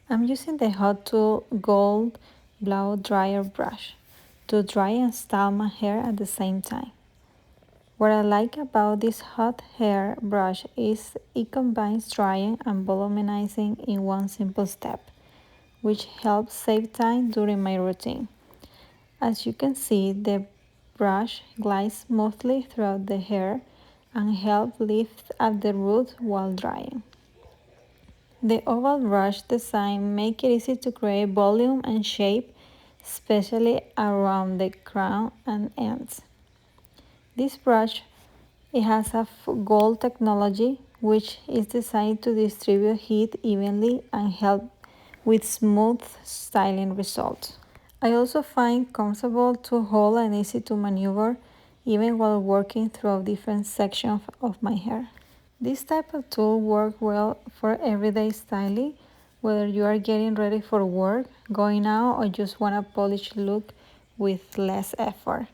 I'm using the Hot Tool Gold Blow Dryer Brush to dry and style my hair at the same time. What I like about this hot hair brush is it combines drying and volumizing in one simple step, which helps save time during my routine. As you can see, the brush glides smoothly throughout the hair and helps lift up the roots while drying. The oval brush design makes it easy to create volume and shape, especially around the crown and ends. This brush it has a gold technology which is designed to distribute heat evenly and help with smooth styling results. I also find comfortable to hold and easy to maneuver even while working through different sections of my hair. This type of tool works well for everyday styling, whether you are getting ready for work, going out, or just want a polished look with less effort.